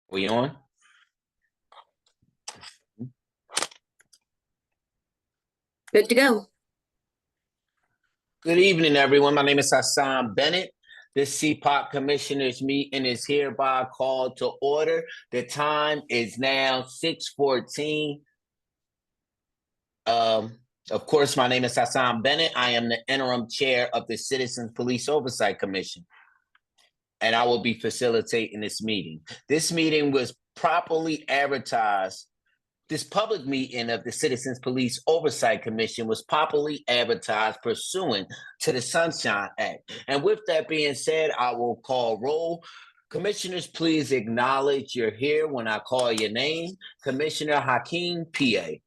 We on? Good to go. Good evening, everyone. My name is Hassan Bennett. This CPOC Commissioners meeting is hereby called to order. The time is now 6:14. Of course, my name is Hassan Bennett. I am the interim chair of the Citizens Police Oversight Commission, and I will be facilitating this meeting. This meeting was properly advertised. This public meeting of the Citizens Police Oversight Commission was properly advertised pursuant to the Sunshine Act. And with that being said, I will call roll. Commissioners, please acknowledge you're here when I call your name. Commissioner Hakeem, PA.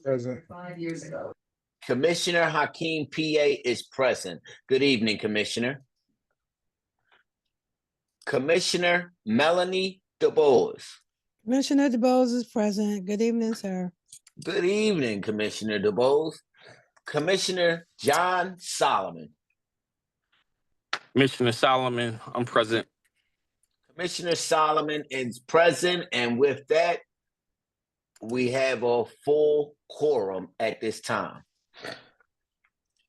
Present. 5 years ago. Commissioner Hakeem, PA is present. Good evening, Commissioner. Commissioner Melanie DeBose. Commissioner DeBose is present. Good evening, sir. Good evening, Commissioner DeBose. Commissioner John Solomon. Commissioner Solomon, I'm present. Commissioner Solomon is present, and with that, we have a full quorum at this time.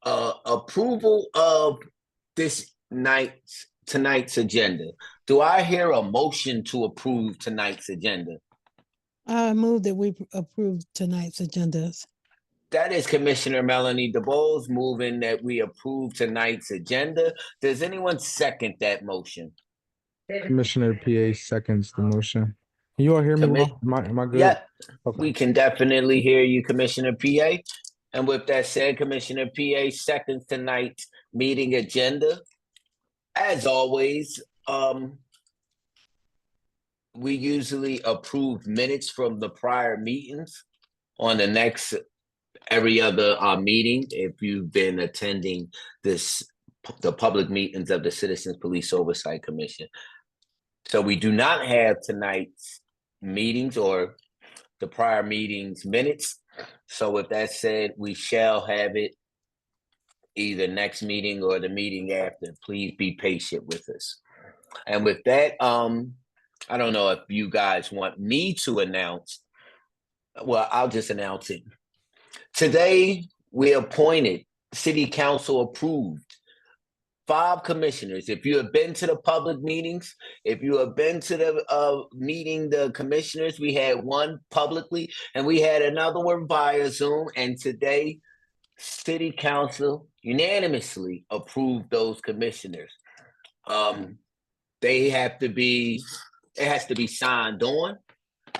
Approval of tonight's agenda. Do I hear a motion to approve tonight's agenda? I move that we approve tonight's agendas. That is Commissioner Melanie DeBose moving that we approve tonight's agenda. Does anyone second that motion? Commissioner PA seconds the motion. Can you all hear me well? Am I good? Yeah, Okay. we can definitely hear you, Commissioner PA. And with that said, Commissioner PA seconds tonight's meeting agenda. As always, we usually approve minutes from the prior meetings on the next every other meeting. If you've been attending the public meetings of the Citizens Police Oversight Commission. So we do not have tonight's meetings or the prior meetings minutes. So with that said, we shall have it either next meeting or the meeting after. Please be patient with us. And with that, I don't know if you guys want me to announce. Well, I'll just announce it. Today, we appointed, City Council approved 5 commissioners. If you have been to the public meetings, if you have been to the meeting, the commissioners, we had one publicly and we had another one via Zoom. And today, City Council unanimously approved those commissioners. It has to be signed on.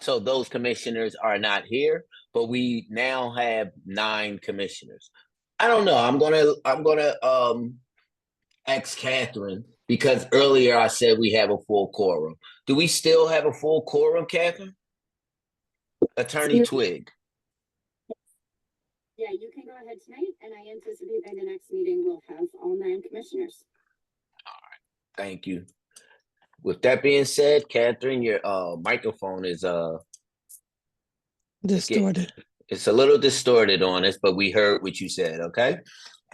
So those commissioners are not here, but we now have 9 commissioners. I don't know. I'm gonna ask Catherine, because earlier I said we have a full quorum. Do we still have a full quorum, Catherine? Attorney Twig. Yeah, you can go ahead tonight, and I anticipate by the next meeting we'll have all 9 commissioners. All right, thank you. With that being said, Catherine, your microphone is Distorted. It's a little distorted on us, but we heard what you said, okay?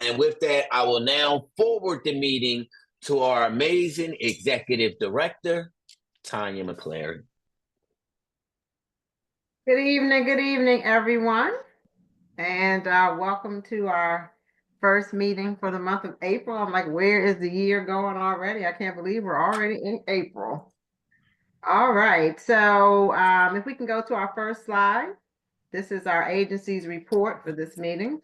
And with that, I will now forward the meeting to our amazing executive director, Tanya McClary. Good evening, everyone. And welcome to our first meeting for the month of April. I'm like, where is the year going already? I can't believe we're already in April. All right, so if we can go to our first slide. This is our agency's report for this meeting.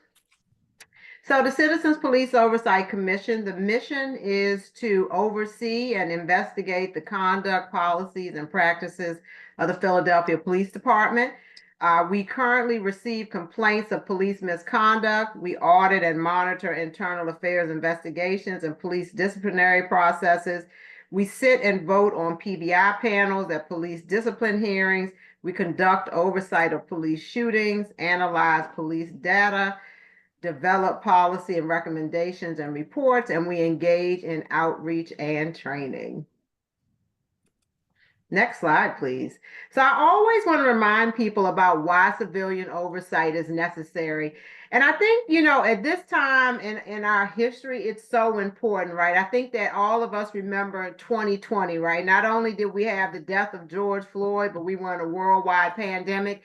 So the Citizens Police Oversight Commission, the mission is to oversee and investigate the conduct, policies, and practices of the Philadelphia Police Department. We currently receive complaints of police misconduct. We audit and monitor internal affairs investigations and police disciplinary processes. We sit and vote on PBI panels at police discipline hearings. We conduct oversight of police shootings, analyze police data, develop policy and recommendations and reports, and we engage in outreach and training. Next slide, please. So I always want to remind people about why civilian oversight is necessary. And I think, at this time in our history, it's so important, right? I think that all of us remember 2020, right? Not only did we have the death of George Floyd, but we were in a worldwide pandemic.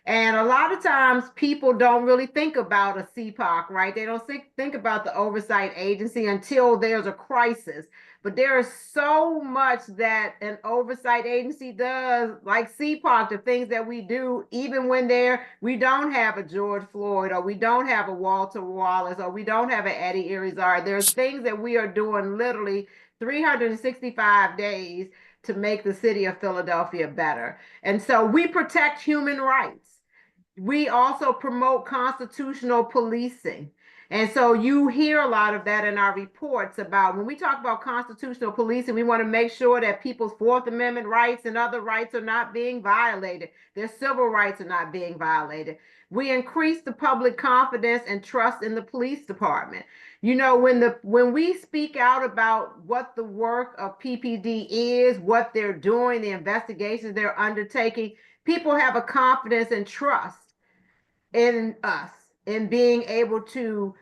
And a lot of times people don't really think about a CPOC, right? They don't think about the oversight agency until there's a crisis. But there is so much that an oversight agency does, like CPOC, the things that we do, even when we don't have a George Floyd, or we don't have a Walter Wallace, or we don't have an Eddie Irizarry. There's things that we are doing literally 365 days to make the city of Philadelphia better. And so we protect human rights. We also promote constitutional policing. And so you hear a lot of that in our reports about when we talk about constitutional policing, we want to make sure that people's Fourth Amendment rights and other rights are not being violated. Their civil rights are not being violated. We increase the public confidence and trust in the police department. When we speak out about what the work of PPD is, what they're doing, the investigations they're undertaking, people have a confidence and trust in us, in being able to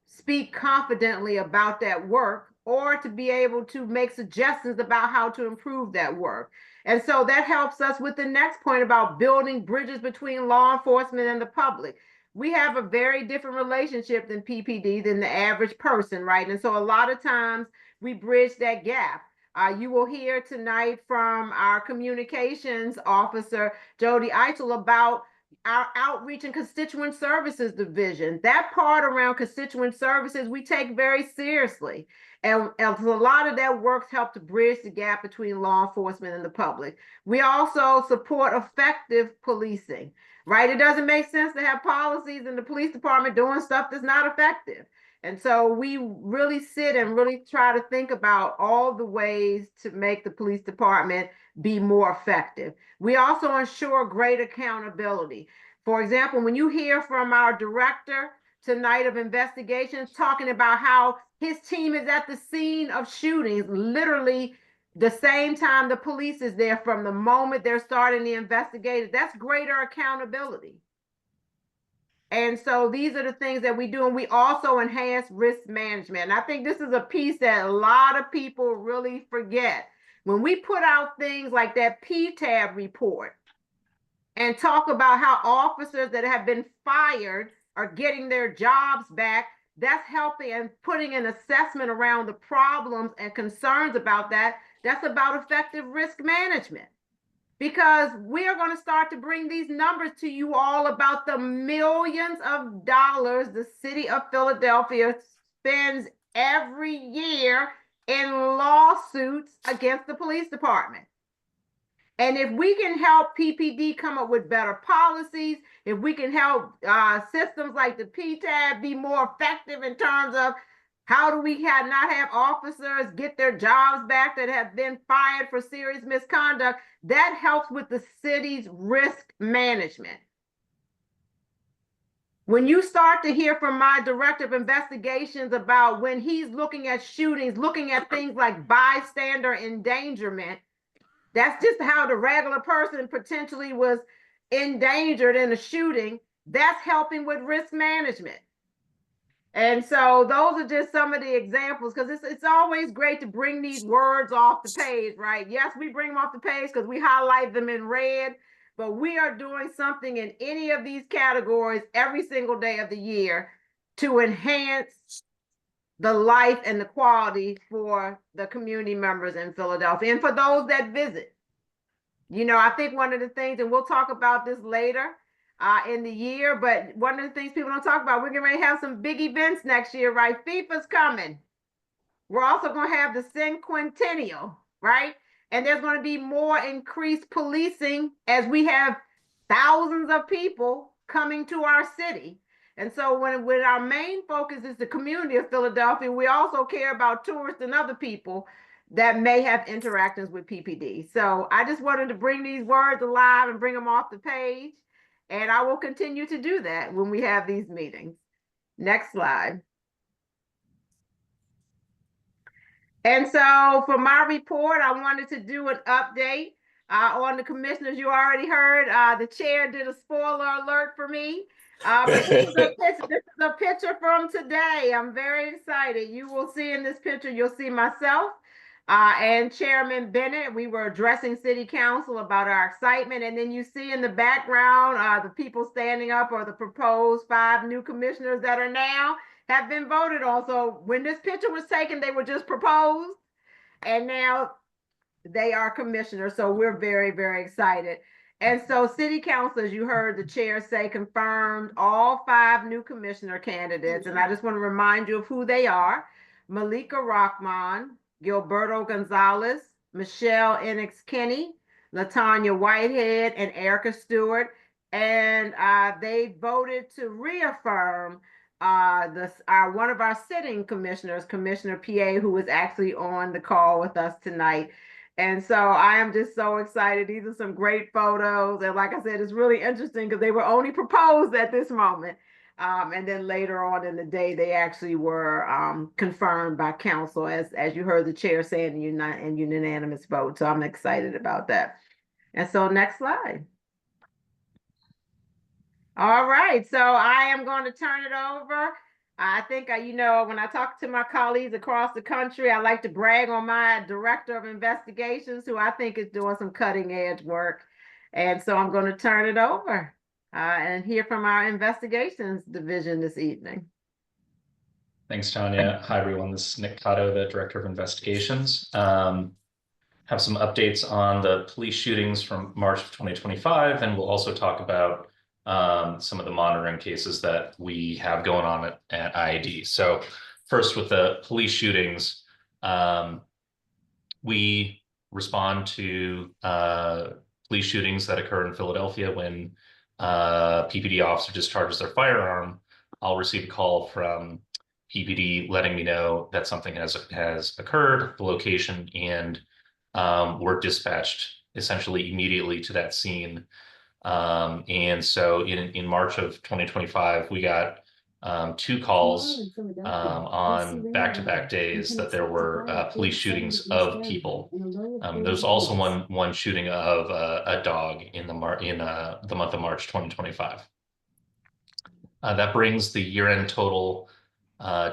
speak confidently about that work, or to be able to make suggestions about how to improve that work. And so that helps us with the next point about building bridges between law enforcement and the public. We have a very different relationship than PPD, than the average person, right? And so a lot of times we bridge that gap. You will hear tonight from our communications officer, Jody Eichel, about our outreach and constituent services division. That part around constituent services we take very seriously. And a lot of that work helps to bridge the gap between law enforcement and the public. We also support effective policing, right? It doesn't make sense to have policies in the police department doing stuff that's not effective. And so we really sit and really try to think about all the ways to make the police department be more effective. We also ensure great accountability. For example, when you hear from our director tonight of investigations talking about how his team is at the scene of shootings, literally the same time the police is there from the moment they're starting the investigation, that's greater accountability. And so these are the things that we do. And we also enhance risk management. And I think this is a piece that a lot of people really forget. When we put out things like that PTAB report and talk about how officers that have been fired are getting their jobs back, that's helping and putting an assessment around the problems and concerns about that. That's about effective risk management. Because we are going to start to bring these numbers to you all about the millions of dollars the city of Philadelphia spends every year in lawsuits against the police department. And if we can help PPD come up with better policies, if we can help systems like the PTAB be more effective in terms of how do we not have officers get their jobs back that have been fired for serious misconduct, that helps with the city's risk management. When you start to hear from my director of investigations about when he's looking at shootings, looking at things like bystander endangerment, that's just how the regular person potentially was endangered in a shooting. That's helping with risk management. And so those are just some of the examples, because it's always great to bring these words off the page, right? Yes, we bring them off the page because we highlight them in red, but we are doing something in any of these categories every single day of the year to enhance the life and the quality for the community members in Philadelphia and for those that visit. I think one of the things, and we'll talk about this later in the year, but one of the things people don't talk about, we're going to have some big events next year, right? FIFA's coming. We're also going to have the cinquentennial, right? And there's going to be more increased policing as we have thousands of people coming to our city. And so when our main focus is the community of Philadelphia, we also care about tourists and other people that may have interactions with PPD. So I just wanted to bring these words alive and bring them off the page. And I will continue to do that when we have these meetings. Next slide. And so for my report, I wanted to do an update on the commissioners. You already heard the chair did a spoiler alert for me. But this is a picture from today. I'm very excited. You will see in this picture, you'll see myself and Chairman Bennett. We were addressing City Council about our excitement. And then you see in the background, the people standing up are the proposed 5 new commissioners that are now have been voted on. So when this picture was taken, they were just proposed, and now they are commissioners. So we're very, very excited. And so City Council, as you heard the chair say, confirmed all 5 new commissioner candidates. And I just want to remind you of who they are. Malika Rockman, Gilberto Gonzalez, Michelle Enix Kinney, Latanya Whitehead, and Erica Stewart. And they voted to reaffirm one of our sitting commissioners, Commissioner PA, who is actually on the call with us tonight. And so I am just so excited. These are some great photos. And like I said, it's really interesting because they were only proposed at this moment. And then later on in the day, they actually were confirmed by council, as you heard the chair saying, in unanimous vote. So I'm excited about that. And so next slide. All right, so I am going to turn it over. I think, when I talk to my colleagues across the country, I like to brag on my director of investigations, who I think is doing some cutting edge work. And so I'm going to turn it over and hear from our investigations division this evening. Thanks, Tanya. Hi, everyone. This is Nick Cotto, the director of investigations. Have some updates on the police shootings from March of 2025, and we'll also talk about some of the monitoring cases that we have going on at IAD. So first, with the police shootings, we respond to police shootings that occur in Philadelphia when PPD officer discharges their firearm. I'll receive a call from PPD letting me know that something has occurred, the location, and we're dispatched essentially immediately to that scene. And so in March of 2025, we got 2 calls on back-to-back days that there were police shootings of people. There's also one shooting of a dog in the month of March 2025. That brings the year-end total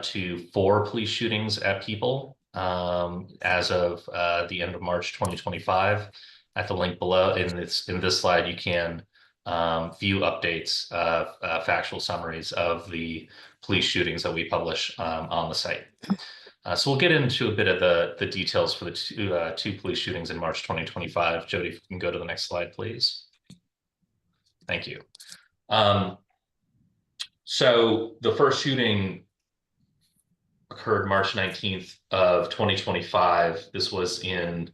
to 4 police shootings at people as of the end of March 2025. At the link below in this slide, you can view updates, factual summaries of the police shootings that we publish on the site. So we'll get into a bit of the details for the two police shootings in March 2025. Jody, if you can go to the next slide, please. Thank you. So the first shooting occurred March 19th of 2025. This was in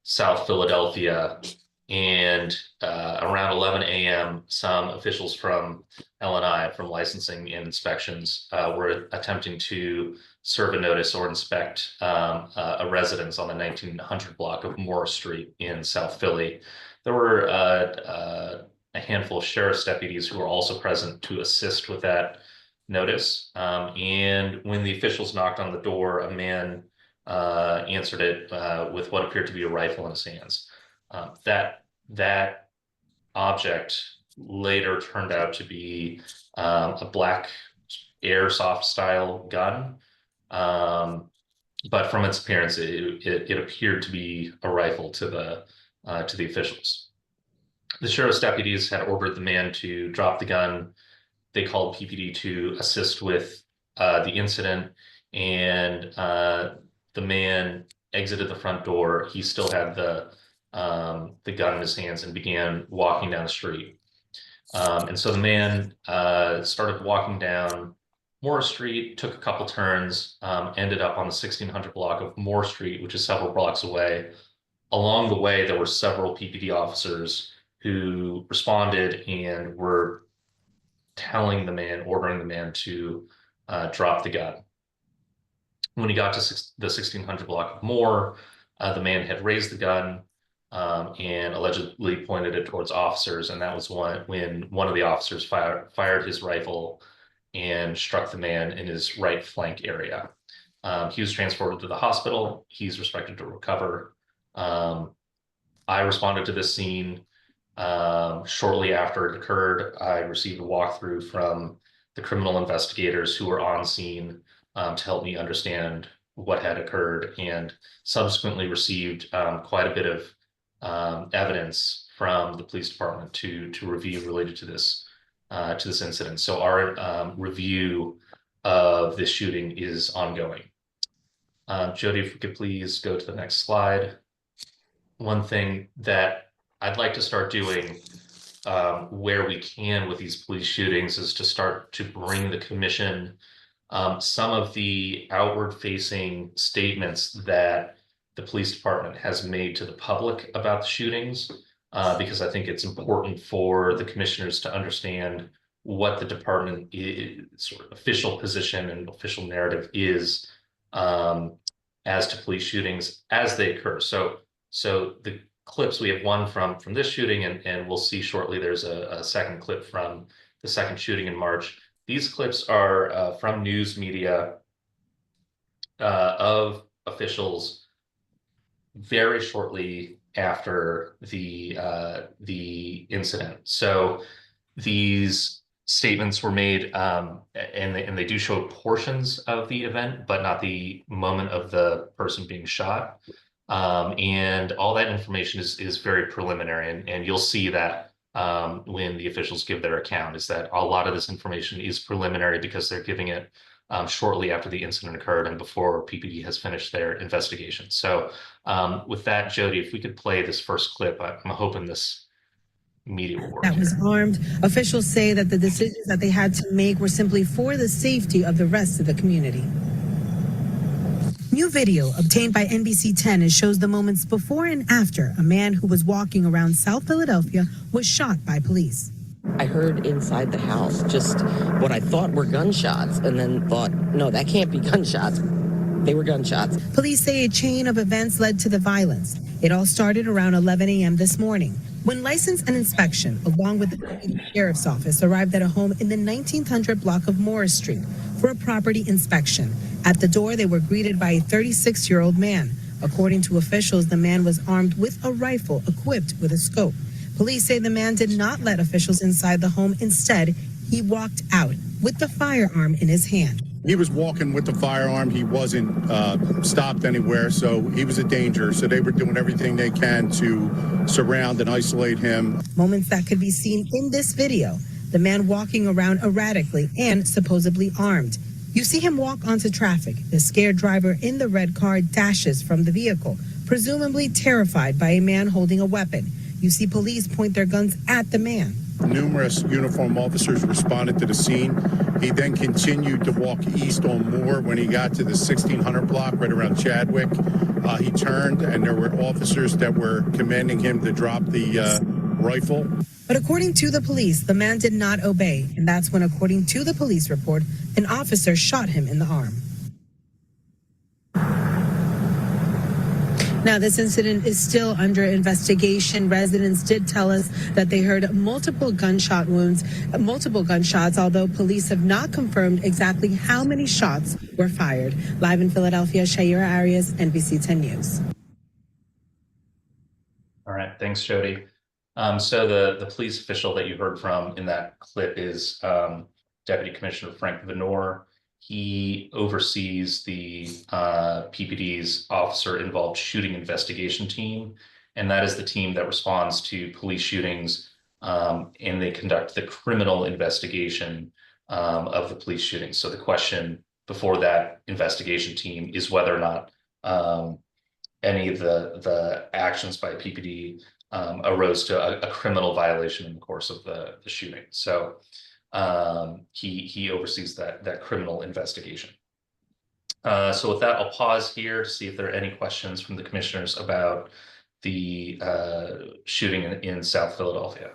South Philadelphia, and around 11 a.m., some officials from L&I, from licensing and inspections, were attempting to serve a notice or inspect a residence on the 1900 block of Moore Street in South Philly. There were a handful of sheriff's deputies who were also present to assist with that notice. And when the officials knocked on the door, a man answered it with what appeared to be a rifle in his hands. That object later turned out to be a black airsoft style gun, but from its appearance, it appeared to be a rifle to the officials. The sheriff's deputies had ordered the man to drop the gun. They called PPD to assist with the incident, and the man exited the front door. He still had the gun in his hands and began walking down the street. And so the man started walking down Moore Street, took a couple turns, ended up on the 1600 block of Moore Street, which is several blocks away. Along the way, there were several PPD officers who responded and were ordering the man to drop the gun. When he got to the 1600 block of Moore, the man had raised the gun and allegedly pointed it towards officers, and that was when one of the officers fired his rifle and struck the man in his right flank area. He was transported to the hospital. He's expected to recover. I responded to this scene shortly after it occurred. I received a walkthrough from the criminal investigators who were on scene to help me understand what had occurred, and subsequently received quite a bit of evidence from the police department to review related to this incident. So our review of this shooting is ongoing. Jody, if we could please go to the next slide. One thing that I'd like to start doing where we can with these police shootings is to start to bring the commission some of the outward facing statements that the police department has made to the public about the shootings, because I think it's important for the commissioners to understand what the department sort of official position and official narrative is as to police shootings as they occur. So the clips, we have one from this shooting, and we'll see shortly there's a second clip from the second shooting in March. These clips are from news media of officials very shortly after the incident. So these statements were made, and they do show portions of the event, but not the moment of the person being shot. And all that information is very preliminary, and you'll see that when the officials give their account, is that a lot of this information is preliminary because they're giving it shortly after the incident occurred and before PPD has finished their investigation. So with that, Jody, if we could play this first clip, I'm hoping this media will work. That was armed. Officials say that the decisions that they had to make were simply for the safety of the rest of the community. New video obtained by NBC 10 shows the moments before and after a man who was walking around South Philadelphia was shot by police. I heard inside the house just what I thought were gunshots, and then thought, no, that can't be gunshots. They were gunshots. Police say a chain of events led to the violence. It all started around 11 a.m. this morning, when license and inspection, along with the sheriff's office, arrived at a home in the 1900 block of Morris Street for a property inspection. At the door, they were greeted by a 36-year-old man. According to officials, the man was armed with a rifle equipped with a scope. Police say the man did not let officials inside the home. Instead, he walked out with the firearm in his hand. He was walking with the firearm. He wasn't stopped anywhere, so he was a danger. So they were doing everything they can to surround and isolate him. Moments that could be seen in this video. The man walking around erratically and supposedly armed. You see him walk onto traffic. The scared driver in the red car dashes from the vehicle, presumably terrified by a man holding a weapon. You see police point their guns at the man. Numerous uniformed officers responded to the scene. He then continued to walk east on Moore. When he got to the 1600 block right around Chadwick, he turned, and there were officers that were commanding him to drop the rifle. But according to the police, the man did not obey, and that's when, according to the police report, an officer shot him in the arm. Now, this incident is still under investigation. Residents did tell us that they heard multiple gunshot wounds, multiple gunshots, although police have not confirmed exactly how many shots were fired. Live in Philadelphia, Shaira Arias, NBC 10 News. All right, thanks, Jody. So the police official that you heard from in that clip is Deputy Commissioner Frank Venor. He oversees the PPD's officer-involved shooting investigation team, and that is the team that responds to police shootings, and they conduct the criminal investigation of the police shootings. So the question before that investigation team is whether or not any of the actions by PPD arose to a criminal violation in the course of the shooting. So he oversees that criminal investigation. So with that, I'll pause here to see if there are any questions from the commissioners about the shooting in South Philadelphia.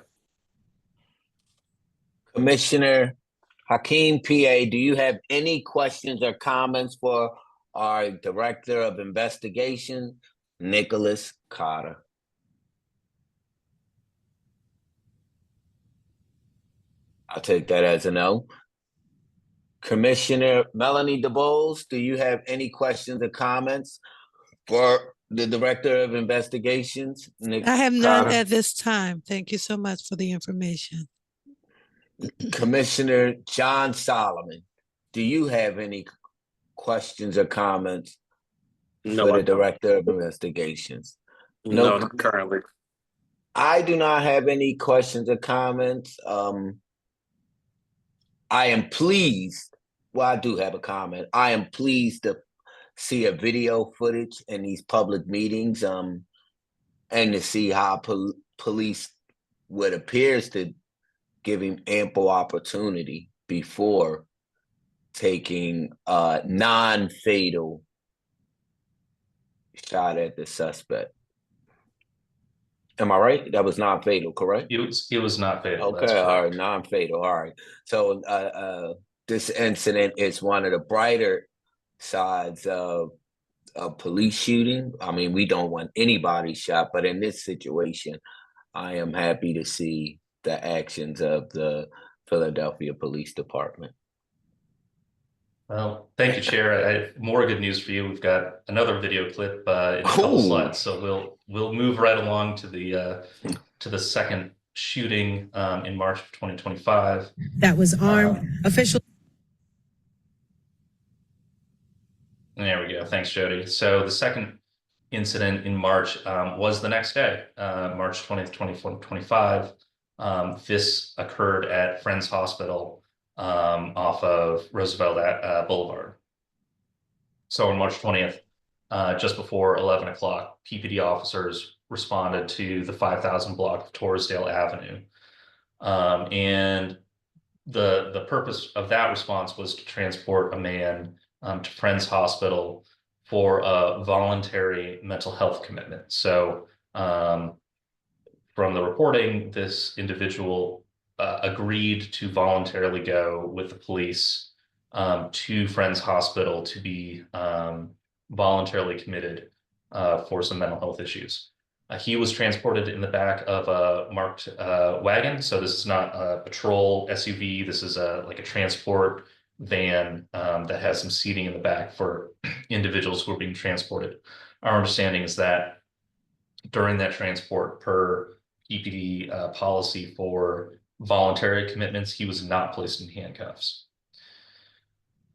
Commissioner Hakeem, PA, do you have any questions or comments for our Director of Investigation, Nicholas Carter? I'll take that as a no. Commissioner Melanie DeBose, do you have any questions or comments for the Director of Investigations, Nick I have none Carter? at this time. Thank you so much for the information. Commissioner John Solomon, do you have any questions or comments No, for I the don't. Director of Investigations? No, not currently. I do not have any questions or comments. I am pleased. Well, I do have a comment. I am pleased to see a video footage in these public meetings, and to see how police, what appears to give him ample opportunity before taking a non-fatal shot at the suspect. Am I right? That was non-fatal, correct? It was not fatal. That's Okay, all right, correct. non-fatal. All right. So this incident is one of the brighter sides of a police shooting. I mean, we don't want anybody shot, but in this situation, I am happy to see the actions of the Philadelphia Police Department. Well, thank you, Chair. I have more good news for you. We've got another video clip in a couple Cool. slides, so we'll move right along to the second shooting in March of 2025. That was armed. Officials. There we go. Thanks, Jody. So the second incident in March was the next day, March 20th, 2025. This occurred at Friends Hospital off of Roosevelt Boulevard. So on March 20th, just before 11 o'clock, PPD officers responded to the 5000 block of Torresdale Avenue. And the purpose of that response was to transport a man to Friends Hospital for a voluntary mental health commitment. So from the reporting, this individual agreed to voluntarily go with the police to Friends Hospital to be voluntarily committed for some mental health issues. He was transported in the back of a marked wagon. So this is not a patrol SUV. This is like a transport van that has some seating in the back for individuals who are being transported. Our understanding is that during that transport, per EPD policy for voluntary commitments, he was not placed in handcuffs.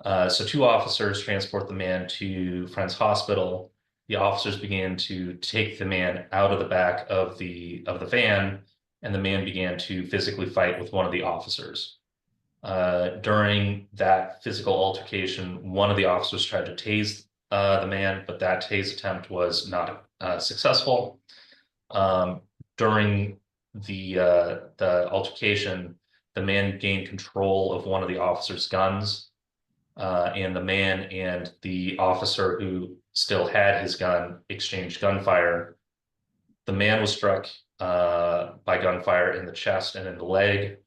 So two officers transport the man to Friends Hospital. The officers began to take the man out of the back of the van, and the man began to physically fight with one of the officers. During that physical altercation, one of the officers tried to tase the man, but that tase attempt was not successful. During the altercation, the man gained control of one of the officer's guns, and the man and the officer who still had his gun exchanged gunfire. The man was struck by gunfire in the chest and in the leg,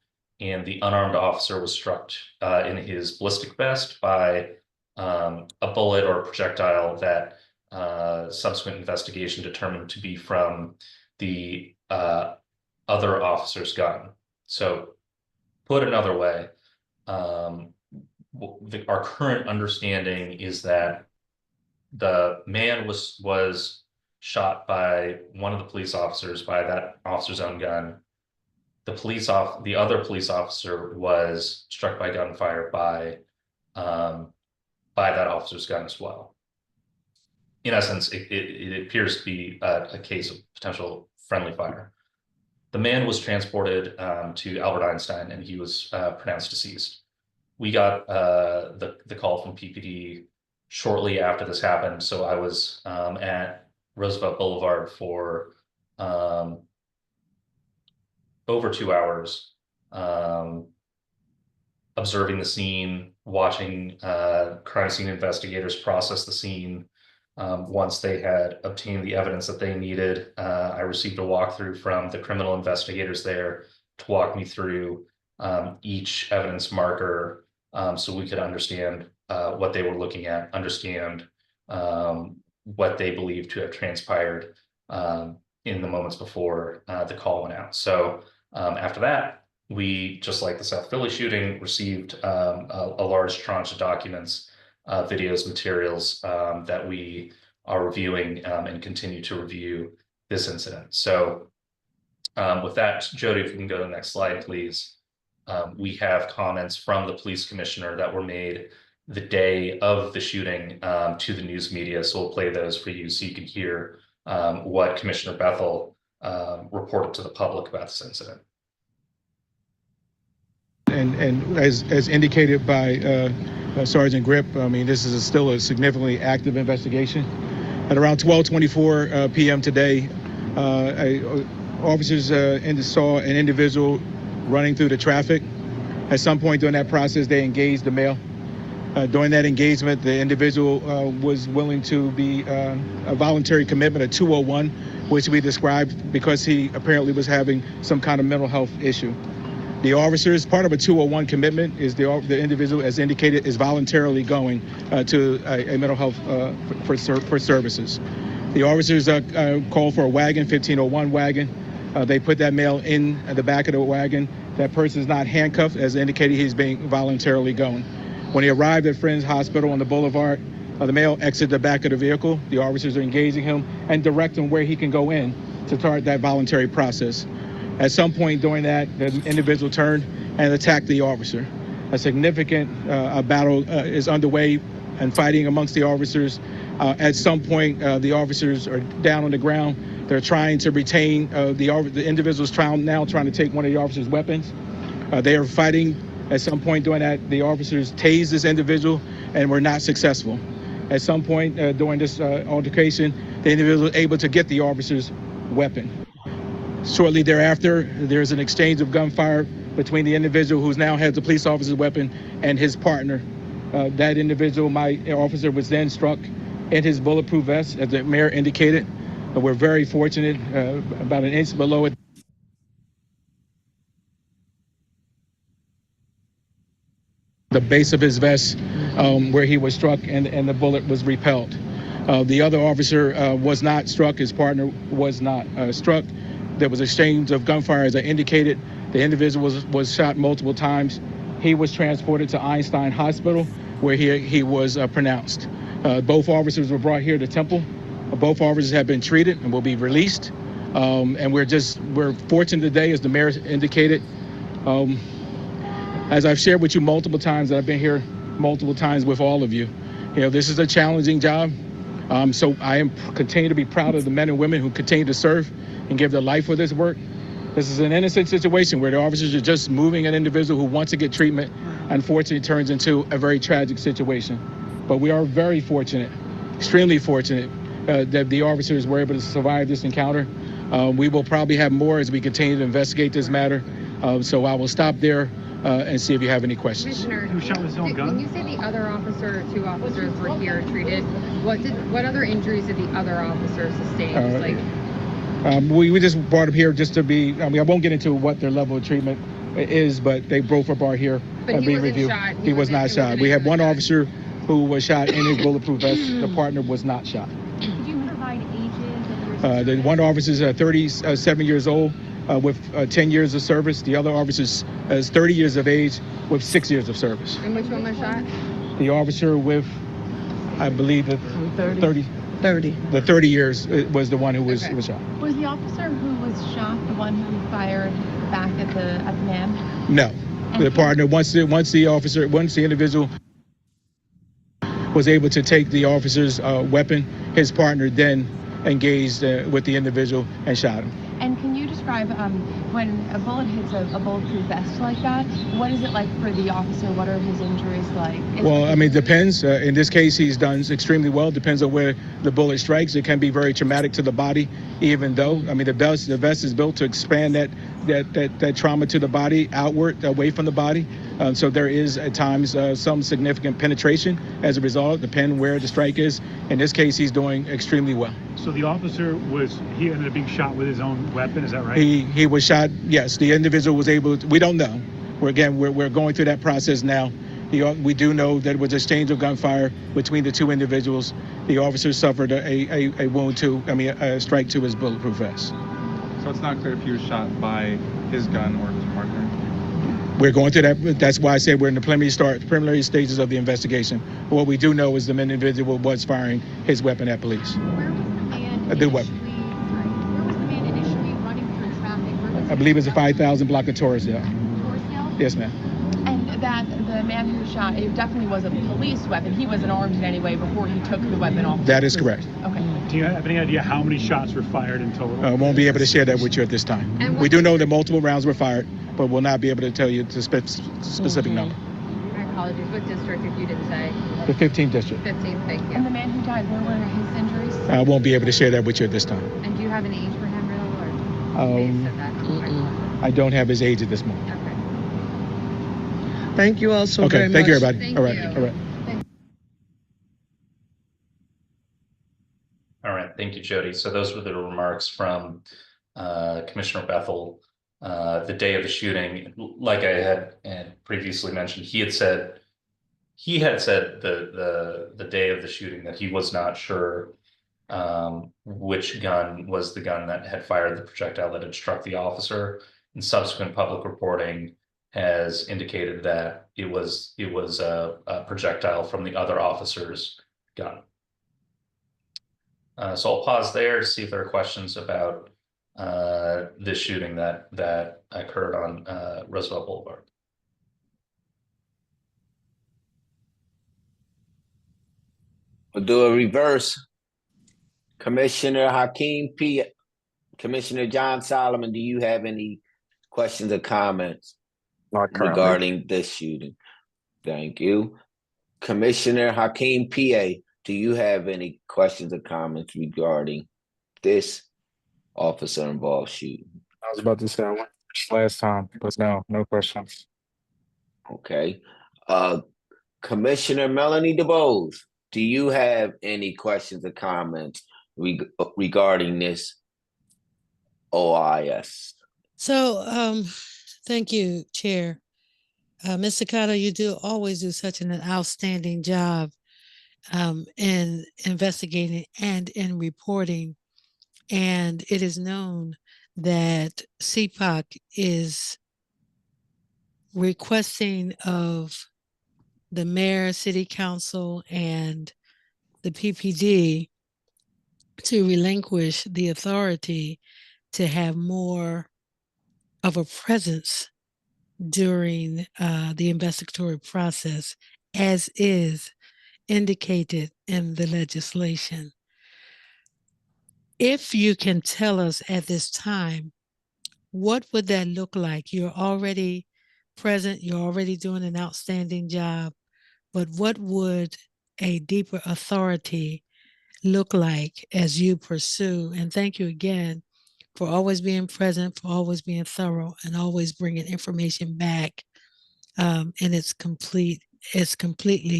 and the unarmed officer was struck in his ballistic vest by a bullet or a projectile that subsequent investigation determined to be from the other officer's gun. So put another way, our current understanding is that the man was shot by one of the police officers by that officer's own gun. The other police officer was struck by gunfire by that officer's gun as well. In essence, it appears to be a case of potential friendly fire. The man was transported to Albert Einstein, and he was pronounced deceased. We got the call from PPD shortly after this happened, so I was at Roosevelt Boulevard for over 2 hours, observing the scene, watching crime scene investigators process the scene. Once they had obtained the evidence that they needed, I received a walkthrough from the criminal investigators there to walk me through each evidence marker, so we could understand what they were looking at, understand what they believed to have transpired in the moments before the call went out. So after that, we, just like the South Philly shooting, received a large tranche of documents, videos, materials that we are reviewing and continue to review this incident. So with that, Jody, if we can go to the next slide, please. We have comments from the police commissioner that were made the day of the shooting to the news media. So we'll play those for you so you can hear what Commissioner Bethel reported to the public about this incident. And as indicated by Sergeant Grip, I mean, this is still a significantly active investigation. At around 12:24 p.m. today, officers saw an individual running through the traffic. At some point during that process, they engaged the male. During that engagement, the individual was willing to be a voluntary commitment, a 201, which we described because he apparently was having some kind of mental health issue. The officers, part of a 201 commitment is the individual, as indicated, is voluntarily going to a mental health for services. The officers called for a wagon, 1501 wagon. They put that male in the back of the wagon. That person is not handcuffed, as indicated. He's being voluntarily going. When he arrived at Friends Hospital on the boulevard, the male exited the back of the vehicle. The officers are engaging him and direct him where he can go in to start that voluntary process. At some point during that, the individual turned and attacked the officer. A significant battle is underway and fighting amongst the officers. At some point, the officers are down on the ground. They're trying to retain the individual's now trying to take one of the officers' weapons. They are fighting. At some point during that, the officers tased this individual and were not successful. At some point during this altercation, the individual was able to get the officer's weapon. Shortly thereafter, there's an exchange of gunfire between the individual who's now has the police officer's weapon and his partner. That individual, my officer, was then struck in his bulletproof vest, as the mayor indicated. We're very fortunate, about an inch below it. The base of his vest, where he was struck, and the bullet was repelled. The other officer was not struck. His partner was not struck. There was exchange of gunfire, as I indicated. The individual was shot multiple times. He was transported to Einstein Hospital, where he was pronounced. Both officers were brought here to Temple. Both officers have been treated and will be released. And we're fortunate today, as the mayor indicated. As I've shared with you multiple times, I've been here multiple times with all of you. You know, this is a challenging job. So I continue to be proud of the men and women who continue to serve and give their life for this work. This is an innocent situation where the officers are just moving an individual who wants to get treatment. Unfortunately, turns into a very tragic situation. But we are very fortunate, extremely fortunate, that the officers were able to survive this encounter. We will probably have more as we continue to investigate this matter. So I will stop there and see if you have any questions. Commissioner, who shot his own gun? When you say the other officer, 2 officers were here treated, what other injuries did the other officer sustain? We just brought him here just to be, I mean, I won't get into what their level of treatment is, but they both were brought here and being reviewed. He was not shot. We had one officer who was shot in his bulletproof vest. The partner was not shot. Could you provide ages? The one officer is 37 years old with 10 years of service. The other officer is 30 years of age with 6 years of service. And which one was shot? The officer with, I believe, the 30. The 30 years was the one who was shot. Was the officer who was shot the one who fired back at the man? No, the partner. Once the individual was able to take the officer's weapon, his partner then engaged with the individual and shot him. And can you describe when a bullet hits a bulletproof vest like that, what is it like for the officer? What are his injuries like? Well, I mean, it depends. In this case, he's done extremely well. Depends on where the bullet strikes. It can be very traumatic to the body, even though, I mean, the vest is built to expand that trauma to the body outward, away from the body. So there is at times some significant penetration as a result, depending where the strike is. In this case, he's doing extremely well. So the officer he ended up being shot with his own weapon, is that right? He was shot, yes. The individual was able to, we don't know. We're going through that process now. We do know that it was an exchange of gunfire between the 2 individuals. The officer suffered a wound a strike to his bulletproof vest. So it's not clear if he was shot by his gun or his partner? We're going through that. That's why I said we're in the preliminary stages of the investigation. But what we do know is the individual was firing his weapon at police. Where was the man The weapon. Where was the man initially running through traffic? I believe it's a 5,000 block of Torresdale. Torresdale? Yes, ma'am. And that the man who shot, it definitely was a police weapon. He wasn't armed in any way before he took the weapon off. That is correct. Okay. Do you have any idea how many shots were fired in total? I won't be able to share that with you at this time. We do know that multiple rounds were fired, but we'll not be able to tell you the specific number. My apologies. What district, if you didn't say? The 15th district. 15th, thank you. And the man who died, where were his injuries? I won't be able to share that with you at this time. And do you have an age for him, really? Or you said that? I don't have his age at this moment. Okay. Thank you all so Okay, very much. thank you, everybody. Thank All right, you. all right. All right, thank you, Jody. So those were the remarks from Commissioner Bethel. The day of the shooting, like I had previously mentioned, he had said the day of the shooting that he was not sure which gun was the gun that had fired the projectile that had struck the officer. And subsequent public reporting has indicated that it was a projectile from the other officer's gun. So I'll pause there to see if there are questions about this shooting that occurred on Roosevelt Boulevard. We'll do a reverse. Commissioner Hakeem P. Commissioner John Solomon, do you have any questions or comments regarding this shooting? Thank you. Commissioner Hakeem P.A., do you have any questions or comments regarding this officer-involved shooting? I was about to say I went last time, but no questions. Okay. Commissioner Melanie DeBose, do you have any questions or comments regarding this OIS? So, thank you, Chair. Mr. Cotto, you always do such an outstanding job in investigating and in reporting. And it is known that CPOC is requesting of the mayor, city council, and the PPD to relinquish the authority to have more of a presence during the investigatory process, as is indicated in the legislation. If you can tell us at this time, what would that look like? You're already present, you're already doing an outstanding job, but what would a deeper authority look like as you pursue? And thank you again for always being present, for always being thorough, and always bringing information back in its completely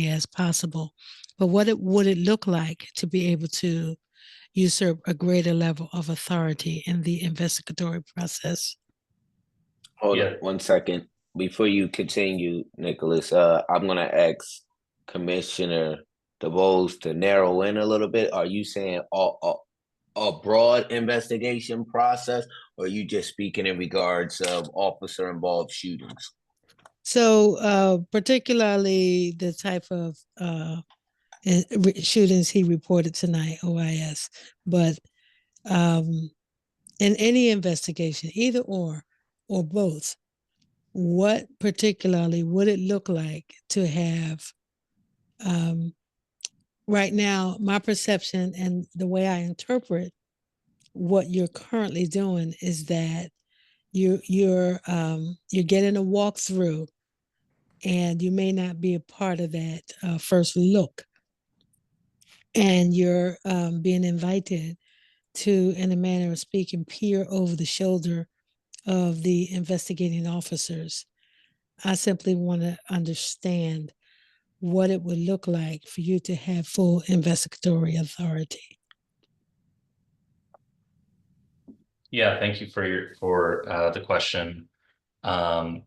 as possible. But what would it look like to be able to usurp a greater level of authority in the investigatory process? Hold on 1 second. Before you continue, Nicholas, I'm going to ask Commissioner DeBose to narrow in a little bit. Are you saying a broad investigation process, or are you just speaking in regards of officer-involved shootings? So particularly the type of shootings he reported tonight, OIS, but in any investigation, either or both, what particularly would it look like to have, right now, my perception and the way I interpret what you're currently doing is that you're getting a walkthrough, and you may not be a part of that first look, and you're being invited to, in a manner of speaking, peer over the shoulder of the investigating officers. I simply want to understand what it would look like for you to have full investigatory authority. Yeah, thank you for the question. I'm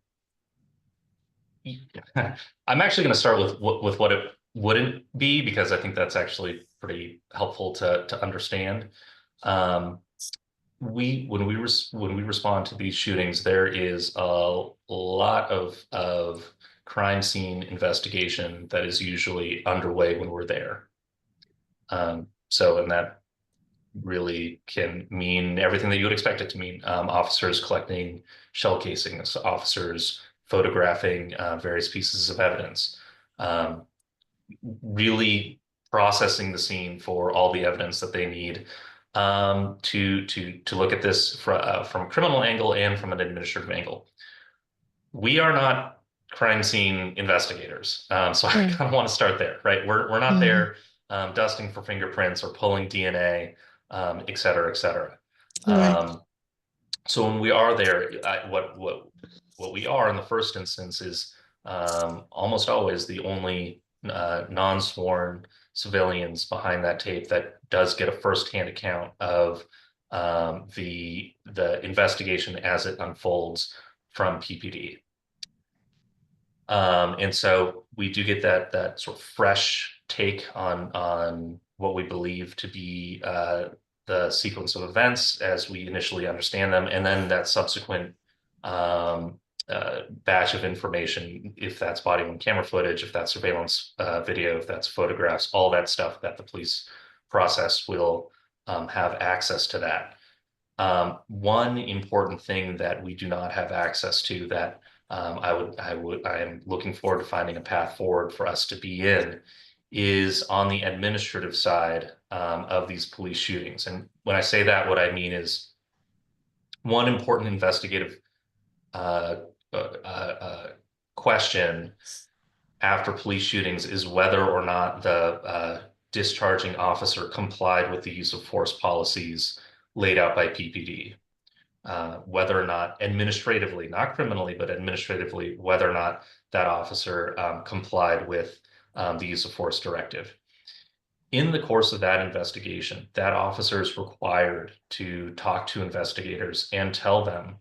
actually going to start with what it wouldn't be, because I think that's actually pretty helpful to understand. when we respond to these shootings, there is a lot of crime scene investigation that is usually underway when we're there. And that really can mean everything that you would expect it to mean. Officers collecting shell casings, officers photographing various pieces of evidence, really processing the scene for all the evidence that they need to look at this from a criminal angle and from an administrative angle. We are not crime scene investigators, so I kind of want to start there, right? We're not there dusting for fingerprints or pulling DNA, et cetera, et cetera. Right. So when we are there, what we are in the first instance is almost always the only non-sworn civilians behind that tape that does get a firsthand account of the investigation as it unfolds from PPD. And so we do get that sort of fresh take on what we believe to be the sequence of events as we initially understand them, and then that subsequent batch of information, if that's body-worn camera footage, if that's surveillance video, if that's photographs, all that stuff that the police process will have access to that. One important thing that we do not have access to that I am looking forward to finding a path forward for us to be in is on the administrative side of these police shootings. And when I say that, what I mean is one important investigative question after police shootings is whether or not the discharging officer complied with the use of force policies laid out by PPD. Whether or not administratively, not criminally, but administratively, whether or not that officer complied with the use of force directive. In the course of that investigation, that officer is required to talk to investigators and tell them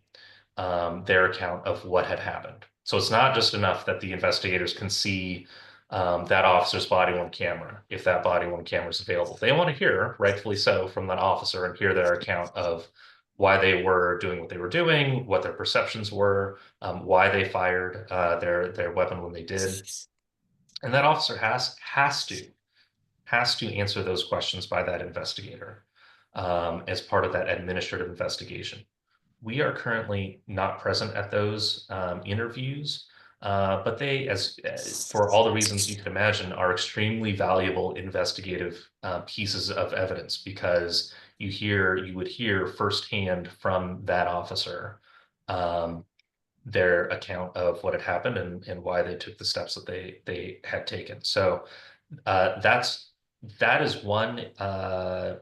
their account of what had happened. So it's not just enough that the investigators can see that officer's body-worn camera, if that body-worn camera is available. They want to hear, rightfully so, from that officer and hear their account of why they were doing what they were doing, what their perceptions were, why they fired their weapon when they did. And that officer has to answer those questions by that investigator as part of that administrative investigation. We are currently not present at those interviews, but they, as for all the reasons you can imagine, are extremely valuable investigative pieces of evidence, because you would hear firsthand from that officer their account of what had happened and why they took the steps that they had taken. So that is one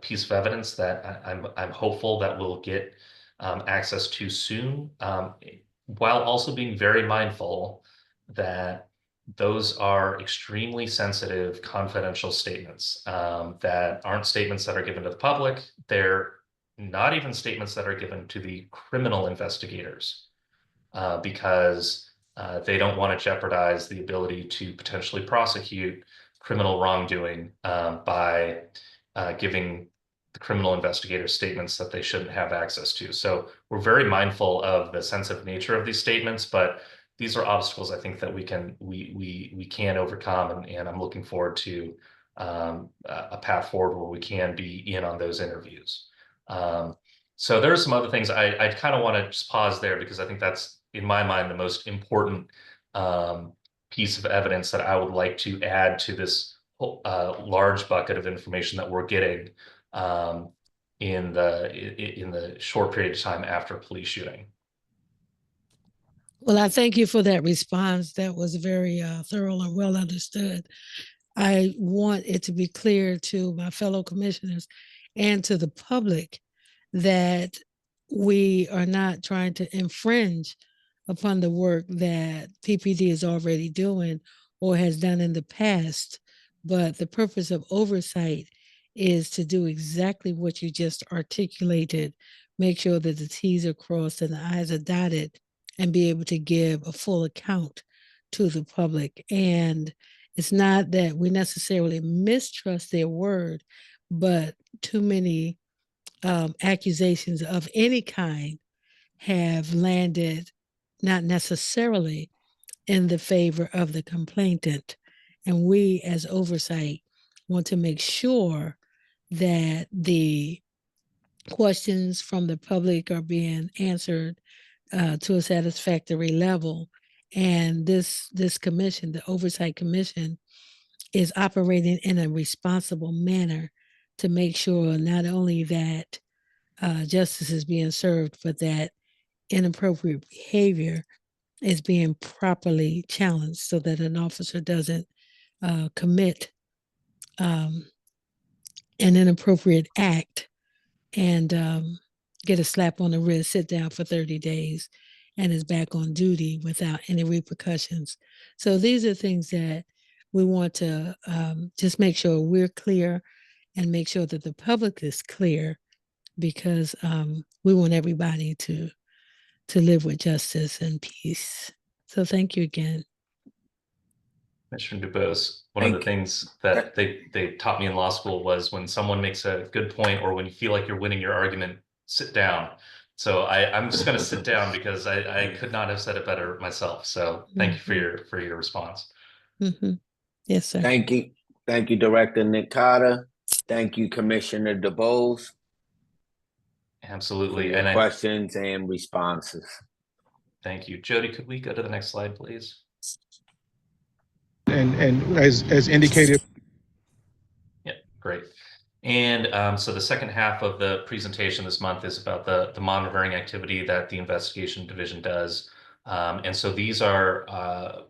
piece of evidence that I'm hopeful that we'll get access to soon, while also being very mindful that those are extremely sensitive, confidential statements that aren't statements that are given to the public. They're not even statements that are given to the criminal investigators because they don't want to jeopardize the ability to potentially prosecute criminal wrongdoing by giving the criminal investigators statements that they shouldn't have access to. So we're very mindful of the sensitive nature of these statements, but these are obstacles I think that we can overcome, and I'm looking forward to a path forward where we can be in on those interviews. So there are some other things I kind of want to just pause there, because I think that's, in my mind, the most important piece of evidence that I would like to add to this large bucket of information that we're getting in the short period of time after a police shooting. Well, I thank you for that response. That was very thorough and well understood. I want it to be clear to my fellow commissioners and to the public that we are not trying to infringe upon the work that PPD is already doing or has done in the past. But the purpose of oversight is to do exactly what you just articulated, make sure that the T's are crossed and the I's are dotted, and be able to give a full account to the public. And it's not that we necessarily mistrust their word, but too many accusations of any kind have landed not necessarily in the favor of the complainant. And we, as oversight, want to make sure that the questions from the public are being answered to a satisfactory level. And this commission, the Oversight Commission, is operating in a responsible manner to make sure not only that justice is being served, but that inappropriate behavior is being properly challenged so that an officer doesn't commit an inappropriate act and get a slap on the wrist, sit down for 30 days, and is back on duty without any repercussions. So these are things that we want to just make sure we're clear and make sure that the public is clear, because we want everybody to live with justice and peace. So thank you again. Commissioner DuBose, one of the things that they taught me in law school was when someone makes a good point or when you feel like you're winning your argument, sit down. So I'm just going to sit down because I could not have said it better myself. So thank you for your response. Mm-hmm. Yes, sir. Thank you. Thank you, Director Nikata. Thank you, Commissioner DuBose. Absolutely. And questions and responses. Thank you. Jody, could we go to the next slide, please? And as indicated. Yeah, great. And so the second half of the presentation this month is about the monitoring activity that the investigation division does. And so these are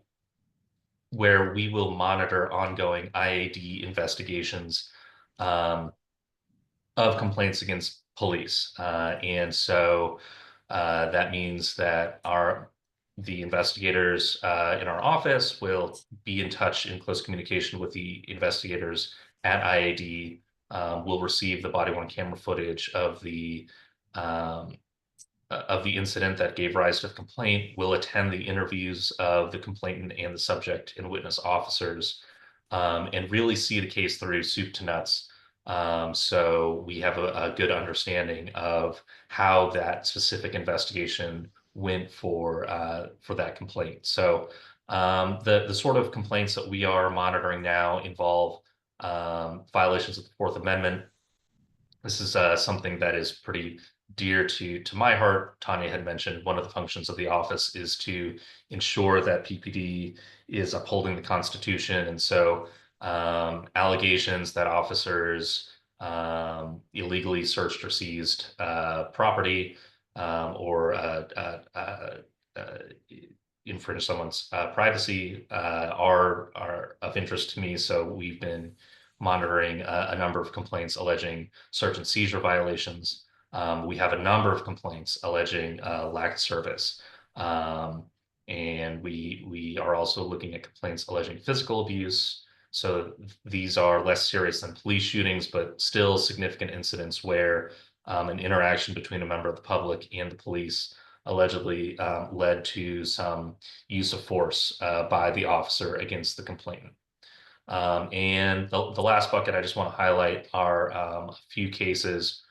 where we will monitor ongoing IAD investigations of complaints against police. And so that means that the investigators in our office will be in touch in close communication with the investigators at IAD. We'll receive the body-worn camera footage of the incident that gave rise to the complaint. We'll attend the interviews of the complainant and the subject and witness officers, and really see the case through soup to nuts. So we have a good understanding of how that specific investigation went for that complaint. So the sort of complaints that we are monitoring now involve violations of the Fourth Amendment. This is something that is pretty dear to my heart. Tanya had mentioned one of the functions of the office is to ensure that PPD is upholding the Constitution. And so allegations that officers illegally searched or seized property or infringe someone's privacy are of interest to me. So we've been monitoring a number of complaints alleging search and seizure violations. We have a number of complaints alleging lack of service. And we are also looking at complaints alleging physical abuse. So these are less serious than police shootings, but still significant incidents where an interaction between a member of the public and the police allegedly led to some use of force by the officer against the complainant. And the last bucket I just want to highlight are a few cases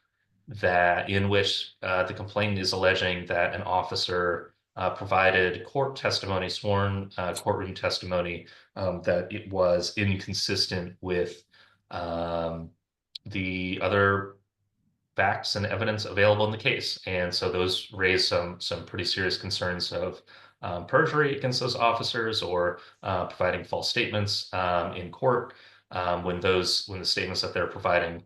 in which the complainant is alleging that an officer provided court testimony, sworn courtroom testimony, that it was inconsistent with the other facts and evidence available in the case. And so those raise some pretty serious concerns of perjury against those officers or providing false statements in court when the statements that they're providing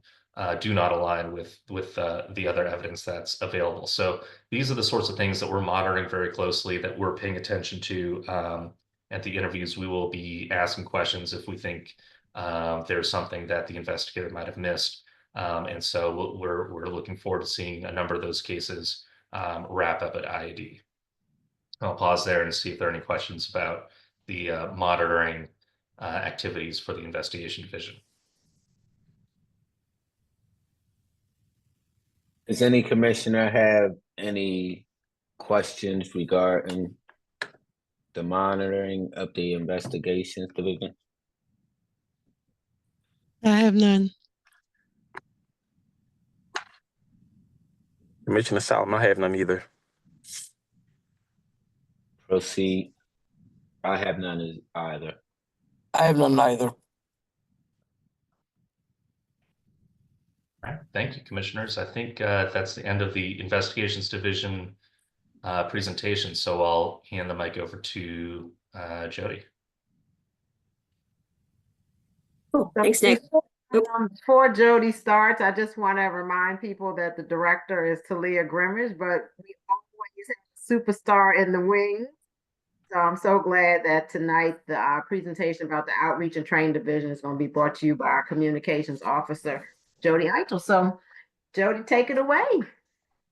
do not align with the other evidence that's available. So these are the sorts of things that we're monitoring very closely, that we're paying attention to. At the interviews, we will be asking questions if we think there's something that the investigator might have missed. And so we're looking forward to seeing a number of those cases wrap up at IAD. I'll pause there and see if there are any questions about the monitoring activities for the investigation division. Does any commissioner have any questions regarding the monitoring of the investigations division? I have none. Commissioner Solomon, I have none either. Proceed. I have none either. I have none either. All right, thank you, commissioners. I think that's the end of the Investigations Division presentation. So I'll hand the mic over to Jody. Cool. Thanks, Nick. Before Jody starts, I just want to remind people that the director is Talia Grimmage, but we always have a superstar in the wings. So I'm so glad that tonight the presentation about the Outreach and Training Division is going to be brought to you by our Communications Officer, Jody Eichel. So Jody, take it away.